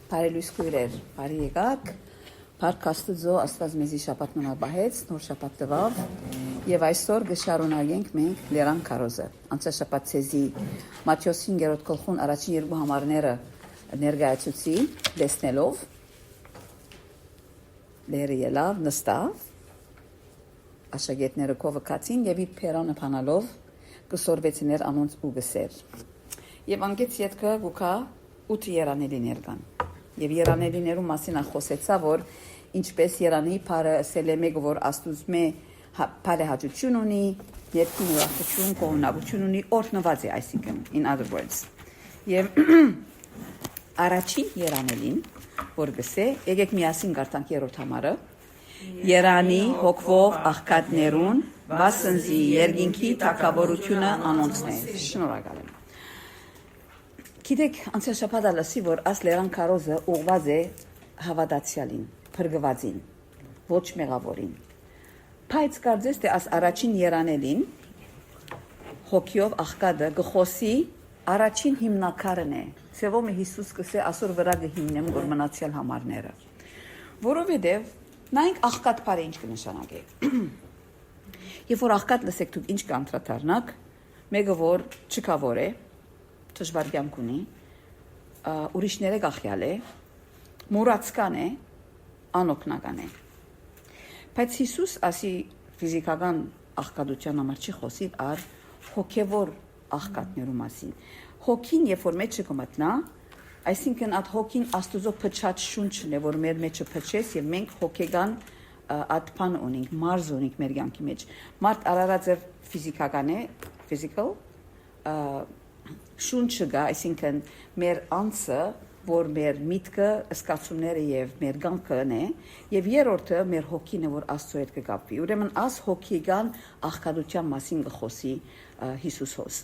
Բարելույս քույրեր, բարի եկաք։ Փառք Աստծո, Աստված մեզի շաբաթ մնաբահեց, նոր շաբաթ տվավ, եւ այսօր կշարունակենք մենք Լերան քարոզը։ Անցյալ շաբաթ ցեզի Մատթեոս 5-րդ գլխուն առաջին երկու համարները ներկայացուցի, լեսնելով Լերը ելավ, նստավ, աշակերտները կողքացին եւ իր փերանը փանալով կսորվեցիներ անոնց ու գսեր։ Եվ անգեց յետքը գուքա 8 երանելիներ կան։ Եվ երանելիներու մասին խոսեցա, որ ինչպես երանի բարը ասել է մեկը, որ Աստուծմե բարեհաճություն ունի, ներքին ուրախություն, կողմնակություն ունի, օրհնված է, այսինքն, in other words։ Եվ առաջին երանելին, որ գսե, եկեք միասին գարտանք երրորդ համարը, Երանի հոգվով աղքատներուն, վասնզի երկինքի թագավորությունը անոնցն է։ Շնորհակալ եմ։ Գիտեք, անցյալ շաբաթ լսի, որ աս Լերան քարոզը ուղված է հավատացյալին, փրկվածին, ոչ մեղավորին։ Բայց կարծես թե աս առաջին երանելին հոգիով աղքատը գխոսի առաջին հիմնակարն է։ Սևոմը Հիսուս կսե ասոր վրա գհիմնեմ որ մնացյալ համարները։ Որովհետև նայենք աղքատ բարը ինչ կնշանակի։ Երբ որ աղքատ լսեք դուք ինչ կանտրատարնակ, մեկը որ չկավոր է, դժվար կյանք ունի, ուրիշները գախյալ է, մուրացկան է, անօգնական է։ Բայց Հիսուս ասի ֆիզիկական աղքատության համար չի խոսի, այլ հոգևոր աղքատներու մասին։ Հոգին, երբ որ մեջը կմտնա, այսինքն այդ հոգին Աստուծո փչած շունչն է, որ մեր մեջը փչես եւ մենք հոգեգան ատփան ունենք, մարզ ունենք մեր կյանքի մեջ։ Մարդ արարած է ֆիզիկական է, physical, շունչը գա, այսինքն մեր անձը, որ մեր միտքը, զգացումները եւ մեր կյանքն է, եւ երրորդը մեր հոգին է, որ Աստծո հետ կկապվի։ Ուրեմն աս հոգեգան աղքատության մասին կխոսի Հիսուսոս։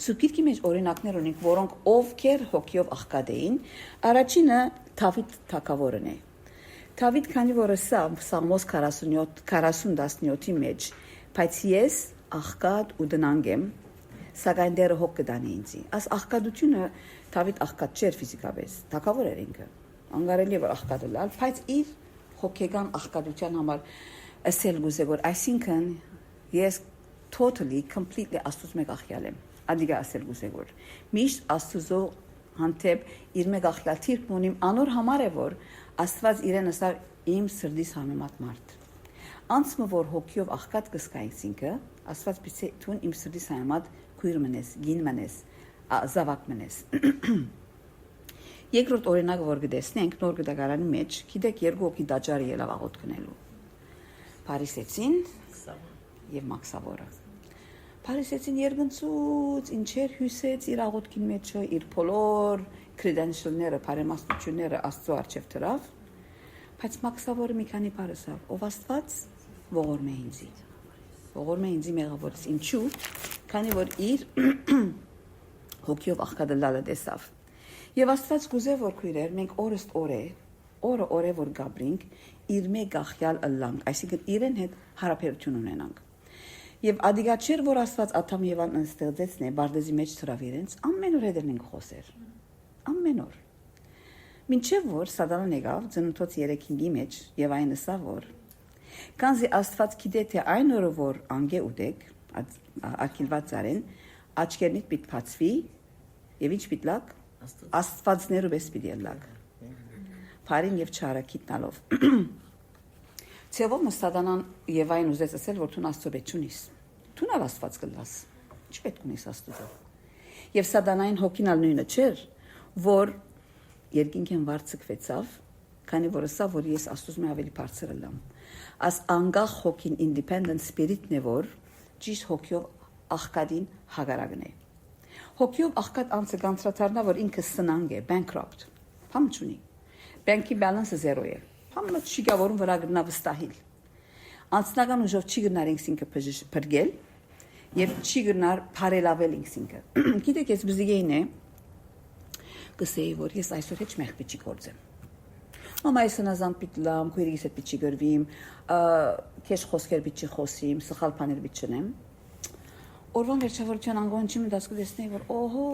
Սուբգիրքի մեջ օրինակներ ունենք, որոնք ովքեր հոգիով աղքատ էին, առաջինը Դավիթ թագավորն է։ Դավիթ քանի որ Սաղմոս 40:17-ի մեջ, բայց ես աղքատ ու դնանգ եմ, սակայն դերը հոգ կդանի ինձի։ Աս աղքատությունը Դավիթ աղքատ չէր ֆիզիկապես, թագավոր էր ինքը։ Անգարելի է որ աղքատ լալ, բայց իր հոգեգան աղքատության համար ասել գուզե որ այսինքն ես totally completely Աստծո մեջ աղյալ եմ։ Ադիգա ասել գուզե որ միշտ Աստծո հանդեպ իր մեջ աղյալ թիրք ունիմ անոր համար է որ Աստված իրեն ասա իմ սրդիս համեմատ մարդ։ Անցմը որ հոգիով աղքատ կսկայից ինքը Աստված պիտի թուն իմ սրդիս համեմատ քույր մնես, գին մնես, զավակ մնես։ Երկրորդ օրինակը որ գտեսնենք նոր գտակարանի մեջ, գիտեք երկու հոգի դաջարի ելավ աղոտ կնելու։ Փարիսեցին եւ Մաքսավորը։ Փարիսեցին երգնցուց, ինչեր հյուսեց իր աղոտքի մեջը, իր բոլոր credential-ները, բարեմաստությունները Աստծո առջև դրավ, բայց Մաքսավորը մի քանի բառ ասավ, ով Աստված ողորմ է ինձի։ Ողորմ է ինձի մեղավորից։ Ինչու՞։ Քանի որ իր հոգիով աղքատը լալը տեսավ։ Եվ Աստված գուզե որ քույրեր, մենք օրըստ օրը որ գաբրինք, իր մեկ գախյալ ըլլանք, այսինքն իրեն հետ հարաբերություն ունենանք։ Եվ ադիգա չէր որ Աստված Ադամ եւ Եվան ստեղծեցն է, բարդեզի մեջ ծրավ իրենց, ամեն օր հետ ենք խոսեր։ Ամեն օր։ Մինչև որ Սատանան եկավ ծննդոց 3-ի մեջ եւ այն ասա որ Կանզի Աստված գիտե թե այն օրը որ անգե ուտեք, ակիլված արեն, աչքերնիդ պիտ բացվի եւ ինչ պիտ լակ Աստվածներով էս պիտի լակ։ Փարին եւ չարը գիտնալով։ Ցեվոմը Սատանան եւ այն ուզեց ասել որ դու Աստծո հետ չունիս։ Դու նալ Աստված կլաս։ Ինչ պետք ունես Աստծո։ Եվ Սատանային հոգինալ նույնը չէր, որ երկինքեն վարձկվեցավ, քանի որ ասա որ ես Աստծո ավելի բարձր եմ։ As անգախ հոգին independent spirit-ն է որ ճիշտ հոգիով աղքատին հագարակն է։ Հոգիով աղքատ անձը կանտրատարնա որ ինքը սնանկ է, bankrupt։ Փամ չունի։ Բանկի բալանսը 0 է։ Փամը չի գավորում վրա գնա վստահիլ։ Անձնական ուժով չի գնար ինքը փրկել եւ չի գնար բարելավել ինքը։ Գիտեք ես բզիգեին է կսեի որ ես այսօր heç մեղ պիտի գործեմ։ Մամայս նազան պիտլամ, քույրիկիս հետ պիտի գրվիմ, քեշ խոսքեր պիտի խոսիմ, սխալ բաներ պիտի չնեմ։ Օրվան վերջավորության անգոն չի մտածում տեսնեի որ օհո,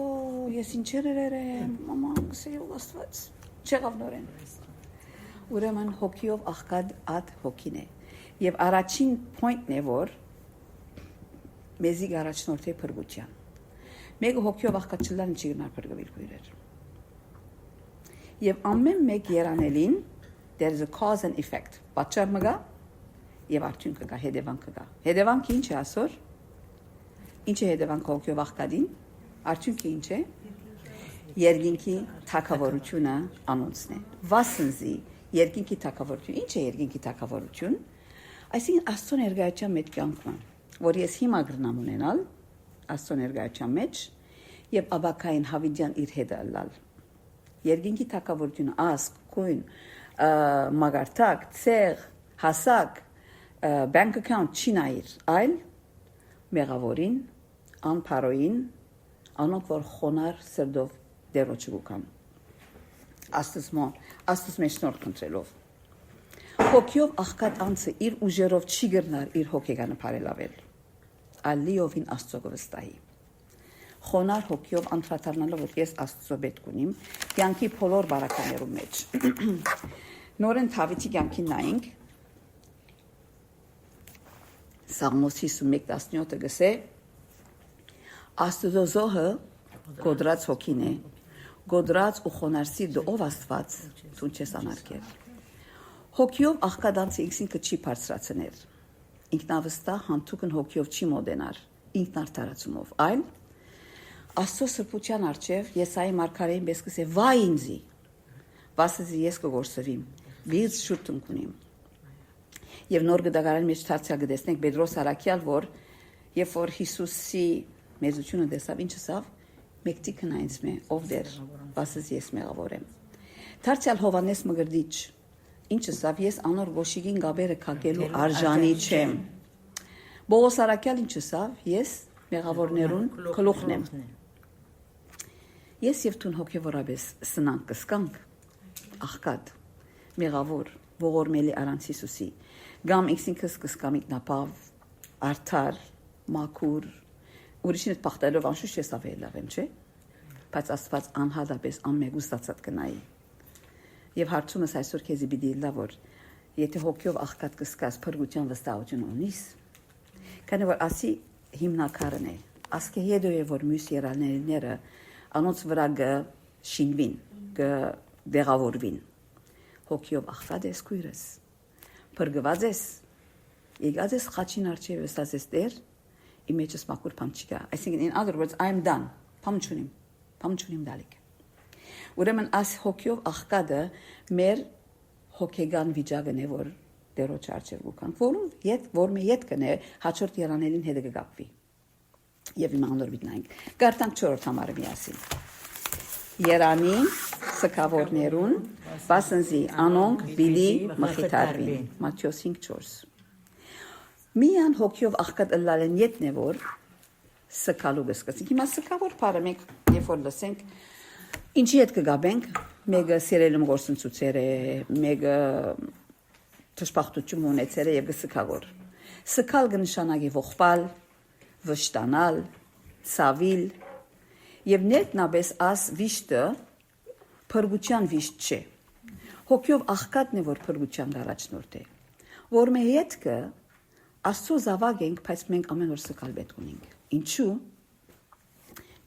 ես ինչեր եմ, մամա, գսե ով Աստված չեղավ նորեն։ Ուրեմն հոգիով աղքատ ատ հոգին է։ Եվ առաջին point-ն է, որ մեզի առաջնորդի փրկության։ Մեկը հոգիով աղքատ չլան չի գնար փրկվել քույրեր։ Եվ ամեն մեկ երանելին there is a cause and effect։ Պատճառ մգա եւ արդյունքը կա, հետևանքը կա։ Հետևանքը ինչ է ասոր։ Ինչ է հետևանքը հոգիով աղքատին։ Արդյունքը ինչ է։ Երկինքի թակավորությունը անոնցն է։ Վասնզի երկինքի թակավորություն։ Ինչ է երկինքի թակավորություն։ Այսինքն Աստծո ներկայության մեջ կյանքն, որ ես հիմա գրնամ ունենալ Աստծո ներկայության մեջ եւ աբակային հավիդյան իր հետ ալալ։ Երկինքի թակավորությունը ասկ, կույն, մագարտակ, ցեղ, հասակ, bank account չի նայիր, այլ մեղավորին, անփարոին, անոնք որ խոնար սրդով դերոջը գուքան։ Աստծո մեջ նոր կընտրելով։ Հոգիով աղքատ անձը իր ուժերով չի գրնար իր հոգեկանը բարելավել։ Ալիովին Աստծո կվստահի։ Խոնար հոգիով անդրադառնալով որ ես Աստծո պետք ունիմ, կյանքի բոլոր բարականերում մեջ։ Նորեն Դավիթի կյանքին նայենք։ Սաղմոս 51:17 գսե Աստծո զոհը գոդրած հոգին է, գոդրած ու խոնար սիրտը ով Աստված ցուն չես անարգել։ Հոգիով աղքատ անձը ինքնին չի բարձրացնել։ Ինքնավստահ հանդուկն հոգիով չի մոդենար, ինքնարդարացումով, այլ Աստծո սրբության արչև Եսայի մարգարեին պես կսե վայ ինձի, վասզի ես կգործվիմ, վիզ շուտ ընկունիմ։ Եվ նոր գդագարան մեջ դարձյալ գտեսնենք Պետրոս Արաքյալ, որ երբ որ Հիսուսի մեծությունը տեսավ, ինչ ասավ, մեկտիկն այնց մե, ով դեր, վասզի ես մեղավոր եմ։ Դարձյալ Հովանես Մգրդիչ, ինչ ասավ, ես անոր գոշիկին գաբերը քակելու արժանի չեմ։ Բողոս Արաքյալ ինչ ասավ, ես մեղավորներուն գլուխն եմ։ Ես եւ տուն հոգեվորաբես սնանք կսկանք, աղքատ, մեղավոր, ողորմելի առանց Հիսուսի, գամ ինքսինքս կսկամ ինքնապավ, արդար, մաքուր, ուրիշին հետ բախտելով անշուշտ ես ավելավ եմ, չէ՞։ Բայց Աստված անհատապես ամեն գուստացած կնայի։ Եվ հարցումս այսօր քեզի պիտի լա որ եթե հոգիով աղքատ կսկաս փրկության վստահություն ունիս, քանի որ ասի հիմնակարն է, ասկե հետո է որ մյուս երաներները անոնց վրա գշինվին, գդեղավորվին։ Հոգիով աղքատ ես քույրս, փրկված ես, եկած ես խաչին արջև վստահ ես դեր, իմ մեջս մաքուր բան չկա։ Այսինքն in other words I am done, բամ չունիմ դալիք։ Ուրեմն աս հոգիով աղքատը մեր հոգեգան վիճակն է որ դերոջ արջև գուքանք, որ մի ետ կնե հաջորդ երանելին հետ կգապվի։ Եվ իմ անոր վիտնանք։ Գարտանք 4 համարը միասին։ Երանի սքավորներուն վասնզի անոնք բիլի մխիթարվին։ Մատթեոս 5:4։ Միան հոգիով աղքատ ըլլալեն ետն է որ սքալու գսկացինք։ Հիմա սքավոր բարը մենք երբ որ լսենք ինչի հետ կգաբենք, մեկը սիրելում գործընծուցեր է, մեկը թշպախտություն ունեցել է եւ գսքավոր։ Սքալ կնշանակի ողբալ, վշտանալ, ցավիլ եւ ներքնաբես աս վիշտը փրկության վիշտ չէ։ Հոգիով աղքատն է որ փրկության առաջնորդ է։ Որ մեր հետքը Աստծո զավակ ենք, բայց մենք ամեն օր սքալ պետք ունենք։ Ինչու՞։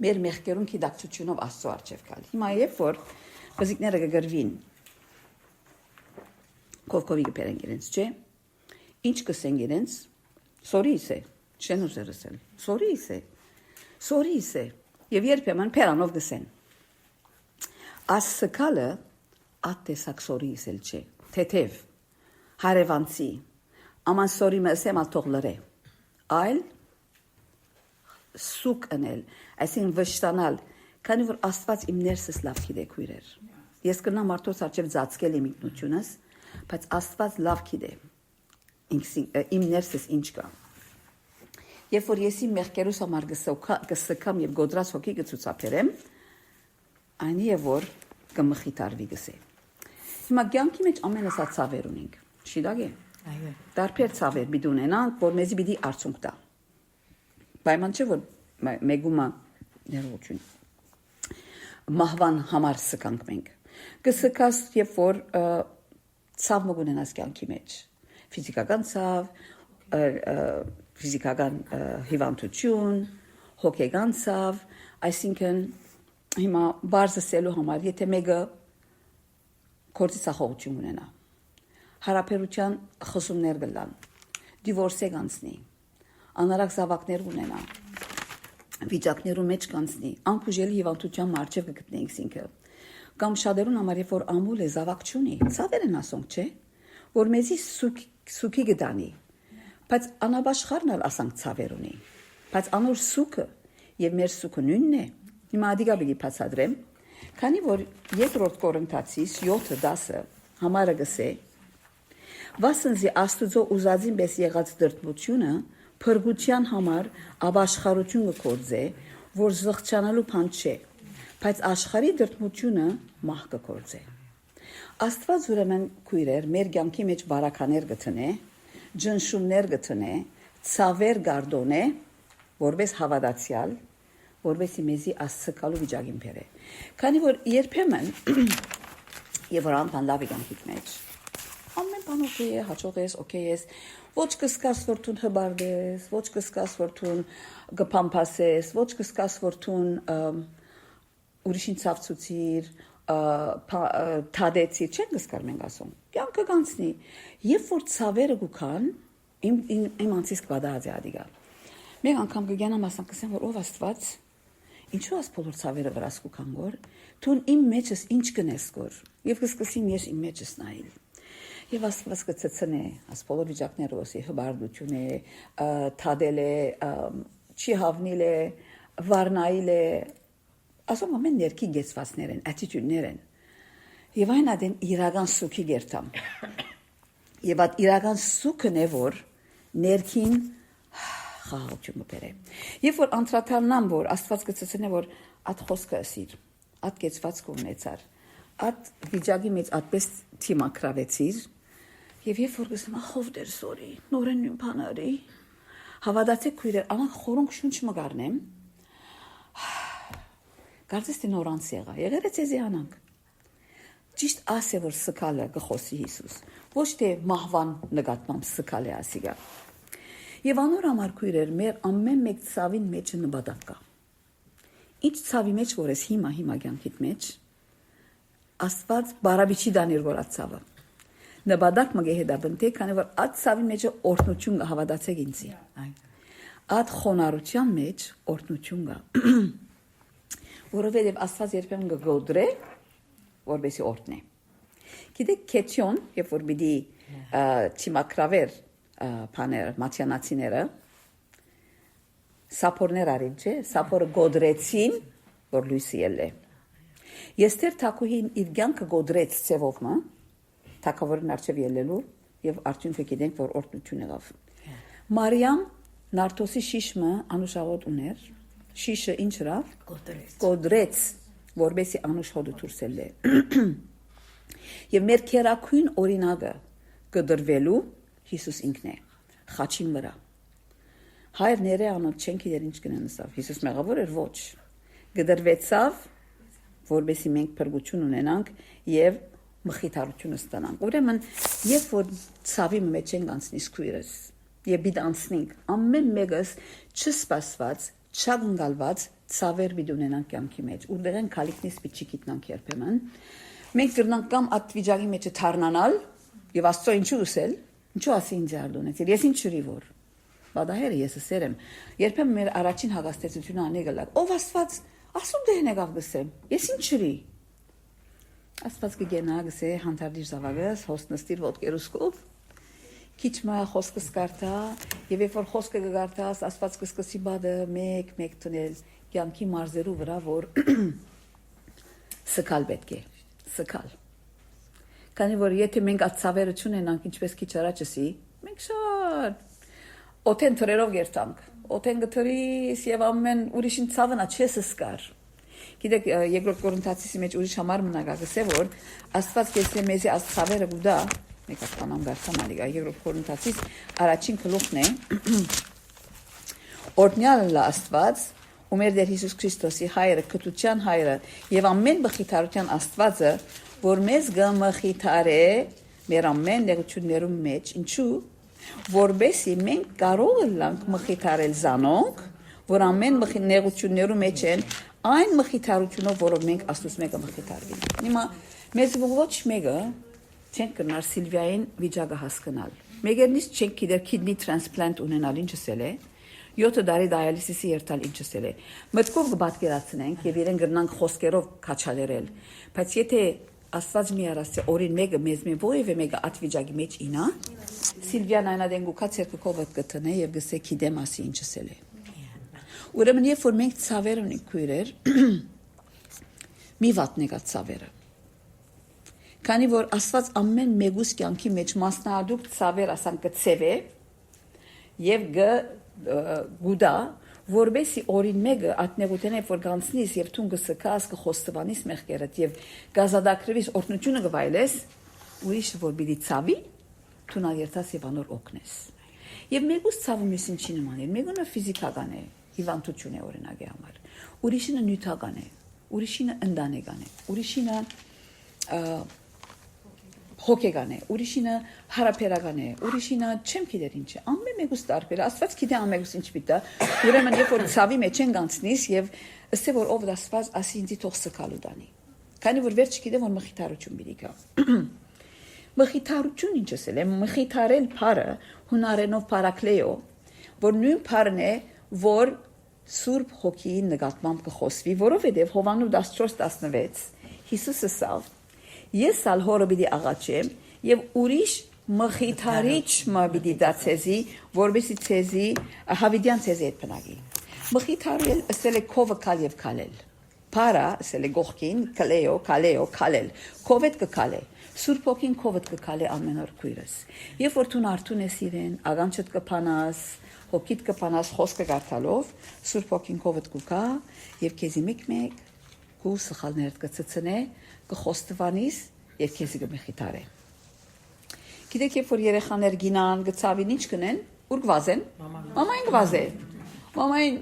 Մեր մեղքերուն կիդակցությունով Աստծո առջև գալ։ Հիմա երբ որ ֆիզիկները կգրվին կովկովի կբերեն իրենց, չէ՞։ Ինչ կսեն իրենց։ Սորիս է, չեն ուզերսել։ Սորիս է։ Եվ երբեմն փերանով գսեն։ Աս սքալը ատտեսակ սորիս էլ չէ։ Թեթև հարևանցի Aman sorry mesem al toğlare. Այլ սուկ անել, այսինքն վշտանալ, քանի որ Աստված իմ ներսս լավ գիտե քույրեր։ Ես կնամ մարդոց արջև ծածկել իմ ինքնությունս, բայց Աստված լավ գիտե իմ ներսս ինչ կա։ Երբ որ ես իմ մեղքերուս համար կսկամ եւ գոդրած հոգի կցուցաբերեմ, այնի է որ կմխիթարվի գսե։ Հիմա կյանքի մեջ ամենս ցավեր ունենք։ Շիդագե։ Այո։ Տարբեր ցավեր պիտի ունենանք, որ մեզի պիտի արդյունք տա։ Պայման չէ որ մեգումա ներողություն։ մահվան համար սկանք մենք։ Կսկաս, երբ որ ցավ մգունենաս կյանքի մեջ։ Ֆիզիկական ցավ, ֆիզիկական հիվանդություն, հոգեգան ցավ, այսինքն հիմա բարձրացելու համար, եթե մեկը կորցիցախողություն ունենա, հարաբերության խսումներ գլան, դիվորսը կանցնի, անարակ զավակներ ունենա, վիճակներու մեջ կանցնի, անբուժելի հիվանդության մարջև կգտնենք ինքը, կամ շատերուն համար երբ որ ամուլ է զավակ չունի, ցավեր են ասոնք, չէ, որ մեզի սուքի գտանի, բայց անաբաշխարն էլ ասանք ցավեր ունի, բայց անոր սուքը եւ մեր սուքը նույնն է, հիմա ադիգա բիգի բացադրեմ, քանի որ երկրորդ Կորինթացիս 7:10 համարը գսե, վասնզի Աստուծո ուզածին պես եղած դրդմությունը փրկության համար աբաշխարություն կգործե, որ զղջանալու բան չէ, բայց աշխարհի դրդմությունը մահ կգործե։ Աստված ուրեմն քույրեր մեր կյանքի մեջ բարականեր գտնե, ջնշումներ գտնե, ցավեր գարդոնե, որպես հավատացյալ, որպեսզի մեզի աստծկալու վիճակին բերե։ Քանի որ երբեմն եւ որ անփան լավ կյանքի մեջ ամեն բան օքեյ է, հաջող ես, օքեյ ես, ոչ կսկաս որ տուն հբարդես, ոչ կսկաս որ տուն գփամփասես, ոչ կսկաս որ տուն ուրիշին ցավցուցիր, թադեցի, չեն գսկար մենք ասում։ Կյանքը կանցնի, երբ որ ցավերը գուքան, իմ անցիս կվադած է ադիգա։ Մեկ անգամ կգյանամ ասեմ, կսեմ որ ով Աստված, ինչու աս բոլոր ցավերը վրաս գուքան գոր, տուն իմ մեջս ինչ կնես գոր, եւ կսկսեմ ես իմ մեջս նայել։ Եվ Աստված կցցնե, աս բոլոր վիճակներով ասի հբարդություն է, թադել է, չի հավնիլ է, վառնայել է, ասում ամեն ներքի գեցվածներ են, attitude-ներ են։ Եվ այն adin իրական սուքի գերտամ։ Եվ այդ իրական սուքն է որ ներքին խաղաղություն կբերե։ Երբ որ անդրադառնամ որ Աստված կցցնե որ այդ խոսքը ասիր, այդ գեցվածքը ունեցար, այդ վիճակի մեջ այդպես թիմակրավեցիր, եւ երբ որ գսեմ ախով դեր սորի, նորեն նույն բաների, հավատացեք քույրեր, անանք խորոնք շունչ մգարնեմ, կարծես թե նորանց եղա ցեզի անանք։ Ճիշտ ասե որ սկալը գխոսի Հիսուս, ոչ թե մահվան նկատմամբ սկալ է ասիգա։ Եվ անոր համար քույրեր, մեր ամեն մեկ ցավին մեջ նպատակ կա։ Ինչ ցավի մեջ որ ես հիմա կյանքիդ մեջ, Աստված բարաբիչի դանիր որ ացավը։ Նպատակ մգե հետա բնտե, քանի որ այդ ցավի մեջ օրհնություն կա, հավատացեք ինձի։ Այդ խոնարհության մեջ օրհնություն կա։ Որովհետև Աստված երբեմն կգոդրե, որբեսի օրհնե։ Գիտեք, քեթյոն, երբ որ բիդի չիմակրավեր բաներ, մատյանացիները, սապորներ արին, չէ, սապորը գոդրեցին, որ լույսի ելե։ Եստեր թակուհին իր կյանքը գոդրեց ծևովը, թակավորն արջև ելելու եւ արդյունքը գիտենք որ օրհնություն եղավ։ Մարիամ նարդոսի շիշը անուշաղոտ ուներ, շիշը ինչ ըրավ գոդրեց, որբեսի անուշհոդը դուրսել է։ Եվ մեր քերակույն օրինակը գդրվելու Հիսուս ինքն է, խաչին վրա։ Հայրները անոց չեն գիտեր ինչ կնենսավ, Հիսուս մեղավոր էր ոչ։ Գդրվեցավ, որբեսի մենք փրկություն ունենանք եւ մխիթարություն ստանանք։ Ուրեմն, երբ որ ցավի մեջ ենք անցնի սկույրս, եւ բիդ անցնենք, ամեն մեկս չսպասված, չանգալված ցավեր բիդ ունենանք կյանքի մեջ։ Ուր դեն քալիքնից պիչի գիտնանք երբեմն։ Մենք գրնանք կամ այդ վիճակի մեջ թարնանալ եւ Աստծո ինչու ուսել, ինչու ասի ինձ արդյունեցել, ես ինչ չրի որ։ Բադահերը ես ասերեմ, երբեմն մեր առաջին հագաստեցությունը անեգալա։ Ով Աստված ասում դե հենեգավ գսեմ, ես ինչ չրի։ Աստված կգենա գսե հանդարտիր զավակս, հոստնստիր ոտքերուսկով, քիչ մա խոսքս կարդա, եւ երբ որ խոսքը կգարտաս, Աստված կսկսի բադը մեկ տնել կյանքի մարզերու վրա, որ սկալ պետք է, սկալ։ Քանի որ եթե մենք այդ ցավերը չունենանք, ինչպես քիչ առաջսի, մենք շատ օթեն թրերով գերտանք, օթեն գտրիս եւ ամեն ուրիշին ցավնա չես սկար։ Գիտեք, երկրորդ Կորինթացիսի մեջ ուրիշ համար մնագակսե որ Աստված կեսե մեզի այս ցավերը գուդա, մեկ ասանամ գարտամ ալիգա երկրորդ Կորինթացիս առաջին գլուխն է։ Օրհնյալ Աստված ու մեր Տեր Հիսուս Քրիստոսի հայրը, կտության հայրը եւ ամեն մխիթարության Աստվածը, որ մեզ գմխիթարե մեր ամեն նեղություններում մեջ, ինչու որբեսի մենք կարող ենք մխիթարել զանոնք, որ ամեն նեղություններում մեջ են այն մխիթարությունով, որով մենք Աստծուց մեկը մխիթարվենք։ Հիմա մեզ ոչ մեկը չենք կնար Սիլվիային վիճակը հասկանալ։ Մեգերնից չենք գիտեր kidney transplant ունենալ ինչսել է, 7 տարի դիալիսիսի երթալ ինչսել է։ Մտքով կպատկերացնենք եւ իրեն գրնանք խոսքերով քաչալերել։ Բայց եթե Աստված մի արասը օրին մեկը մեզ մեն ովևէ մեկը այդ վիճակի մեջ ինա, Սիլվիան այնադեն գուքա ցերկով կտնե եւ գսե գիտեմ ասի ինչսել է։ Ուրեմն երբ որ մենք ցավեր ունենք քույրեր, մի վատնեկա ցավերը։ Քանի որ Աստված ամեն մեկուս կյանքի մեջ մասնահատուկ ցավեր ասան կծևե եւ գուդա որբեսի օրին մեկը ատնեղութենը որ գանցնիս եւ թուն կսկաս կխոստվանիս մեղքերդ եւ գազադակրվիս օրտնությունը գվայլես ուրիշ որ բիդի ցավի թունա երթաս եւ անոր օգնես եւ մեկուս ցավը մյուսին չի նմանել մեկունը ֆիզիկական է հիվանդություն է օրինակի համար ուրիշինը նյութական է ուրիշինը ընտանեկան է ուրիշինը հոգեգան է, ուրիշինը հարաբերական է, ուրիշինը չեմ գիտեր ինչ է, ամեն մեկուս տարբեր է, Աստված գիտե ամեն մեկուս ինչ պիտա, ուրեմն երբ որ ցավի մեջ են գանցնիս եւ ըստ որ ով Աստված ասի ինձ թող սկալու դանի։ Քանի որ վերջ գիտեմ որ մխիթարություն պիտի գա։ Մխիթարություն ինչ ասել է, մխիթարել բառը հունարենով պարակլեո, որ նույն բառն է, որ Սուրբ Հոգիի նկատմամբ կխոսվի, որովհետեւ Հովանու 14:16 Հիսուսը ասավ Ես ալ հորը պիտի աղաչեմ եւ ուրիշ մխիթարիչ մա պիտի դացեզի որբեսի ցեզի հավիդյան ցեզի հետ բնագի մխիթարել ասել է քովը կալ եւ կալել Para ասել է գողքին կլեո կալել քովետ կկալե Սուրբ Հոգին քովետ կկալե ամեն օր քույրս երբ որ դու արդուն ես իրեն աղանչդ կփանաս հոգիդ կփանաս խոսքը գարտալով Սուրբ Հոգին քովետ կուկա եւ քեզի մեկ քու սխալներդ կծծնե կխոստվանիս եւ քեզի կմխիթարե Գիտեք երբ որ երեխաներ գինան գծավին ինչ կնեն ուր գվազեն մամային գվազե մամային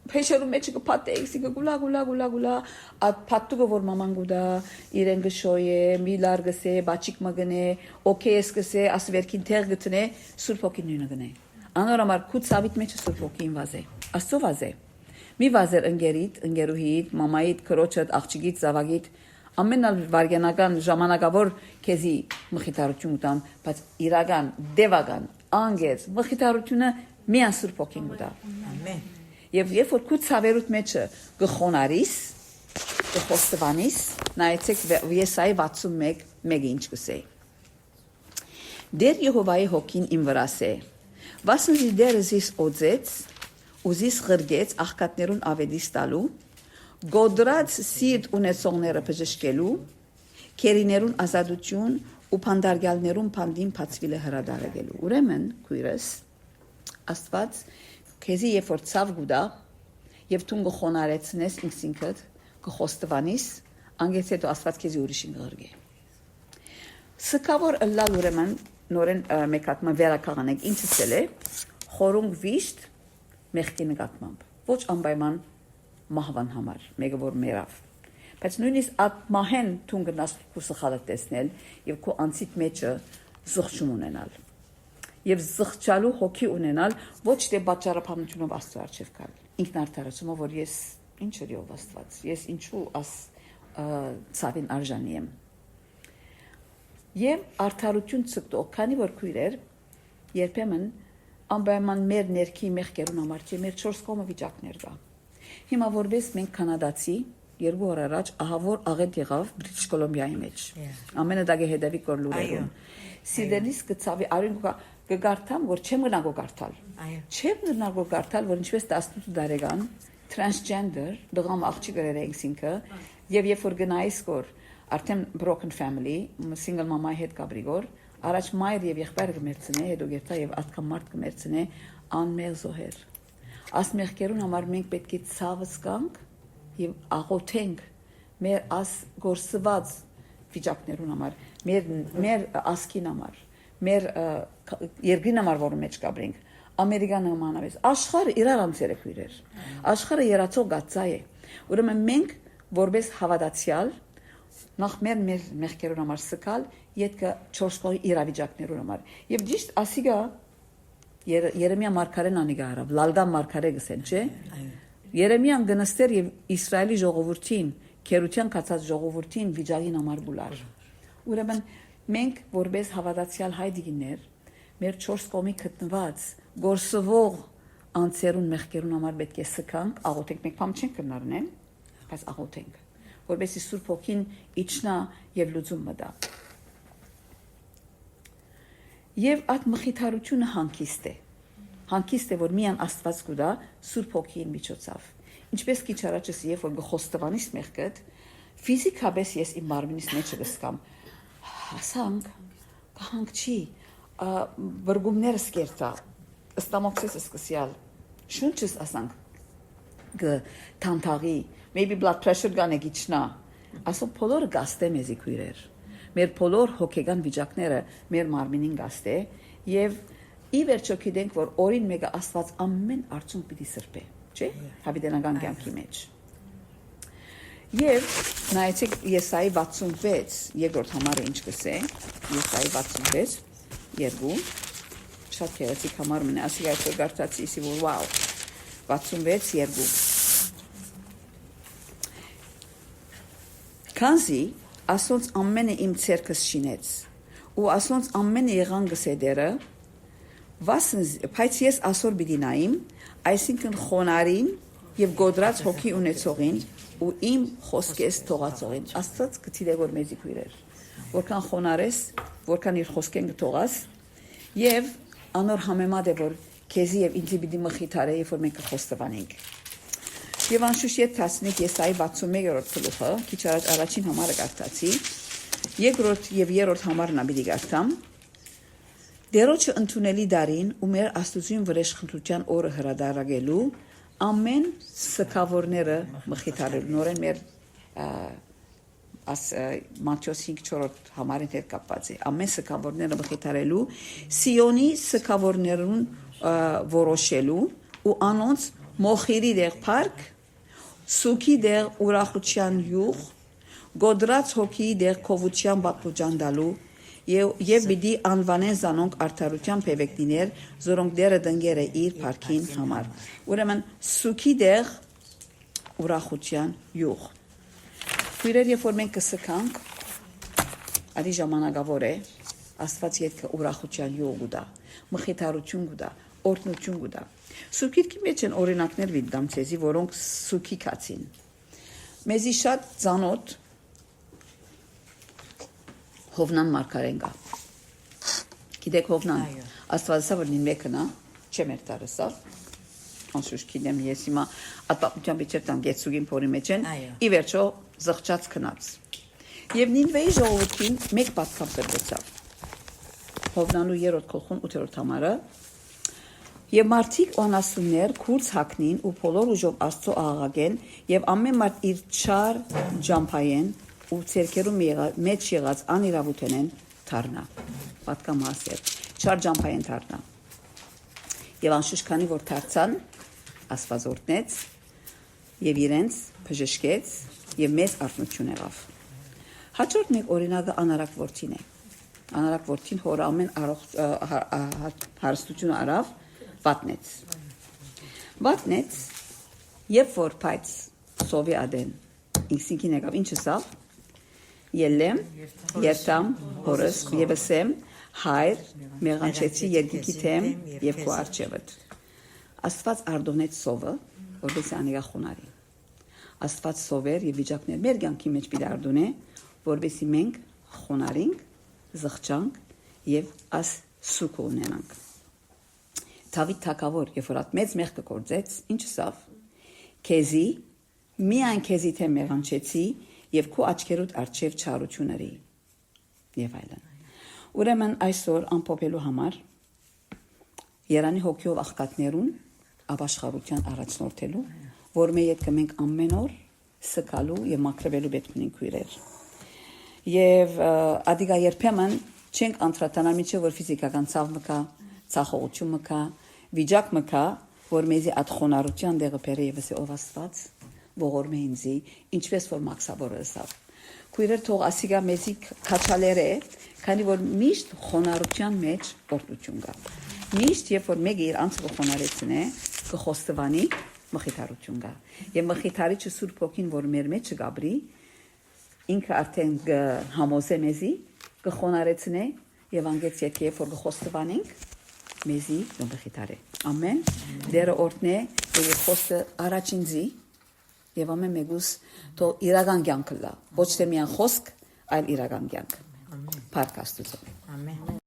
փեշերու մեջ կփաթեքսի գուլա at փաթուկը որ մաման գուդա իրեն գշոյե միլար գսե բաչիկ մգնե օքեյս գսե ասվերքին թեր գտնե Սուրբ Հոգին նույնը գնե անորամար քու ցավիտ մեջ Սուրբ Հոգին վազե աստծո վազե մի վազեր ընկերիդ ընկերուհիդ մամայիդ քրոջդ աղջիկիդ զավակիդ ամենալ վարգենական ժամանակավոր քեզի մխիթարություն տան բայց իրական դեվական անգես մխիթարությունը միան Սուրբ Հոգին գուտա ամեն եւ երբ որ քու ցավերուտ մեջը գխոնարիս գխոստվանիս նայեցեք Եսայի 61:1 ինչ կսե Դեր Եհովայի Հոգին իմ վրաս է վասնզի դերը զիս օձեց ուզիս ղրգեց աղքատներուն ավետիս տալու գոդրած սիրտ ունեցողները բժշկելու քերիներուն ազատություն ու փանդարգյալներուն փանդին փածվիլը հրադարելու ուրեմն քույրս Աստված քեզի երբ որ ցավ գուտա եւ դու գխոնարեցնես ինքսինքդ գխոստվանիս անգես հետո Աստված քեզի ուրիշին գղրգե Սկավոր ըլլալ ուրեմն նորեն մեկատմա վերականգնենք ինչս է խորունգ վիշտ մեղքի նկատմամբ ոչ անպայման մահվան համար մեկը որ մեռավ բայց նույնիսկ at մահեն դու գնաս քու սխալը տեսնել եւ քու անցիդ մեջը զղջում ունենալ եւ զղջալու հոգի ունենալ ոչ թե բաճարապանությունով Աստծո առջև գալ ինքնարդարացումով որ ես ինչ երով Աստված ես ինչու ցավին արժանի եմ եւ արդարություն ցկտող քանի որ քույրեր երբեմն անպայման մեր ներքի մեղքերուն համար չէ մեր 4 կողմը վիճակներ կա հիմա որպես մենք կանադացի 2 օր առաջ ահավոր աղետ եղավ Բրիտիշ Կոլումբիայի մեջ ամենադագե հետևի կորլուրերում Սիդենիս գծավի արին կգարտամ որ չեմ գնա գարտալ չեմ գնա գարտալ որ ինչպես 18 տարեկան transgender դրամ աղջիկ երեք ինքը եւ երբ որ գնայիս որ արդեն broken family single mama հետ կաբրիգոր առաջ մայր եւ եղբայրը կմերցնե հետո գերտա եւ ատկամ մարդ կմերցնե անմեղ զոհեր ասմեղքերուն համար մենք պետք է ցավս կանք եւ աղոթենք մեր աս գործված վիճակներուն համար մեր ասկին համար մեր երկրին համար որը մեջ կաբրենք Ամերիկան նմանավես աշխարհը իրար ամսեր է քույրեր աշխարհը երացող գածա է ուրեմն մենք որպես հավատացյալ նախ մեր մեղքերուն համար սկալ յետքը 4 կողի իրավիճակներուն համար եւ ճիշտ ասիգա Երեմիա մարգարեն անիգա արավ լալգա մարգարե գսեն չէ Երեմիան գնստեր եւ Իսրայելի ժողովրդին քերության կացած ժողովրդին վիճակին համար գուլար ուրեմն մենք որպես հավատացյալ հայդիներ մեր 4 կողմի գտնված գործվող անձերուն մեղքերուն համար պետք է սկանք աղոթենք մենք բամ չենք կնարնեն բայց աղոթենք որպեսզի Սուրբ Հոգին իջնա եւ լուծում մտա եւ այդ մխիթարությունը հանգիստ է որ միան Աստված կուտա Սուրբ Հոգին միջոցով ինչպես քիչ առաջ երբ որ գխոստվանից մեղքդ ֆիզիկապես ես իմ մարմինից մեջ գսկամ հասանք կհանք չի բրգումները սկերտա ստամոքսես սկսյալ շունչս ասանք թանթաղի maybe blood pressure գանը գիչնա ասո բոլորը գաստե մեզի քույրեր մեր բոլոր հոգեգան վիճակները մեր մարմինին գաստե եւ ի վերջո գիտենք որ օրին մեկը Աստված ամեն արցուն պիտի սրբե չէ հավիտենական կյանքի մեջ եւ նայեցեք Եսայի 66 երկրորդ համարը ինչ կսե Եսայի 66 2 շատ քերացիկ համար մնա ասի այսօր գարտացի իսի որ վաու 66 2 Քանզի ասոնց ամենը իմ ցերկս շինեց ու ասոնց ամենը եղան գսեդերը բայց ես ասոր պիտի նայեմ այսինքն խոնարին եւ գոդրած հոգի ունեցողին ու իմ խոսքես թողածողին Աստված գտիլե որ մեզի քույրեր որքան խոնարես որքան իր խոսքեն գթողած եւ անոր համեմատ է որ քեզի եւ ինձի պիտի մխիթարե երբ որ մենք խոստովանենք Եվ անշուշտ հասնենք Եսայի 61-րդ գլուխը, քիչ առաջին համարը կարդացի, երկրորդ եւ երրորդ համարն աբիդի կարդամ։ Դերոջը ընդունելի դարին ու մեր Աստծուն վրեժխնդրության օրը հրադարագելու ամեն սքավորները մխիթարելու նորեն մեր Մատթեոս 5-4 համարին հետ կապված է ամեն սքավորները մխիթարելու Սիոնի սքավորներուն որոշելու ու անոնց մոխիրի դեղ փարք Սուքի դեղ ուրախության յուղ, գոդրած հոգի դեղ քովության բապուջան դալու եւ բիդի անվանեն զանոնք արդարության փեվեկտիներ, զորոնք դերը դնգերը իր парքին համար։ Ուրեմն սուքի դեղ ուրախության յուղ։ Քույրեր երբ որ մենք կսկանք, ադի ժամանակավոր է, Աստված յետքը ուրախության յուղ ուտա, մխիթարություն ուտա, օրհնություն ուտա։ Սուքիրքի մեջ են օրինակներ վիդամ ցեզի, որոնք սուքի կացին։ Մեզի շատ ծանոթ Հովնան մարգարեն կա։ Գիտեք Հովնան, Աստվածը որ նին մեկնա, չեմ երտարսավ։ Անշուշտ գիտեմ ես հիմա ատապության բիչերտան գեցուգին փորի մեջ են, ի վերջո զղջած քնած։ Եվ Նինվեի ժողովրդին մեկ պատկան տրվեցավ։ Հովնանու 3-րդ գլխուն 8-րդ համարը Եվ մարդիկ անասուններ քուրց հակնին ու բոլոր ուժով Աստծո աղաղագեն եւ ամեն մարդ իր չար ջամփայեն ու ցերկերում մեջ եղած անիրավութենեն դառնա պատկամասեր չար ջամփայեն դառնա եւ անշուշտ քանի որ դարձան Աստված օրհնեց եւ իրենց բժշկեց եւ մեծ արթնություն եղավ հաջորդ մեկ օրինակը անարակ որդին է անարակ որդին հոր ամեն հարստություն արավ Վատնեց, երբ որ պայց սովի ադեն, ինքսինքին եկավ, ինչը սավ, ելեմ, երտամ, հորս, եվսեմ, հայր, մեղանչեցի երգիքի թեմ և քո արջևըտ։ Աստված արդոնեց սովը, որպես անիգա խոնարի։ Աստված սովեր և վիճակներ մեր կյանքի մեջ պիտի արդոնե, որպեսզի մենք խոնարինք, զղջանք և աս սուք ունենանք։ Դավիթ թագավոր, երբ որ մեծ մեղքը գործեց, ինչը սավ, քեզի, միայն քեզի թե մեղանչեցի եւ քո աչքերուդ արչեւ չարությունների եւ այլն։ Ուրեմն այսօր ամփոփելու համար Երանի հոգիով աղքատներուն ապաշխարության առաջնորդելու, որ մենք մենք ամեն օր սկալու եւ մաքրվելու պետք ունենք քույրեր։ Եվ ադիգա երբեմն չենք անդրադառնալ միջև որ ֆիզիկական ցավ մկա, ցախողություն մկա, վիճակ մկա, որ մեզի այդ խոնարհության դեղը բերե եւս ով Աստված ողորմե ինձի, ինչպես որ մաքսավորը ասավ։ Քույրեր թող ասիգա մեզի քաչալեր է, քանի որ միշտ խոնարհության մեջ օրդություն կա։ Միշտ երբ որ մեկը իր անձը խոնարհեցնե, կխոստվանի մխիթարություն կա։ Եվ մխիթարիչը Սուրբ Հոգին, որ մեր մեջ գաբրի, ինքը արդեն համոզե մեզի, կխոնարհեցնե եւ անգեց երբ որ կխոստվանենք, մեզի մխիթարե։ Ամեն։ Դերը օրհնե եւ խոսքը առաջինձի եւ ամեն մեկուս թող իրական կյանքը լա, ոչ թե միան խոսք, այլ իրական կյանք։ Ամեն։ Փառք Աստծո։ Ամեն։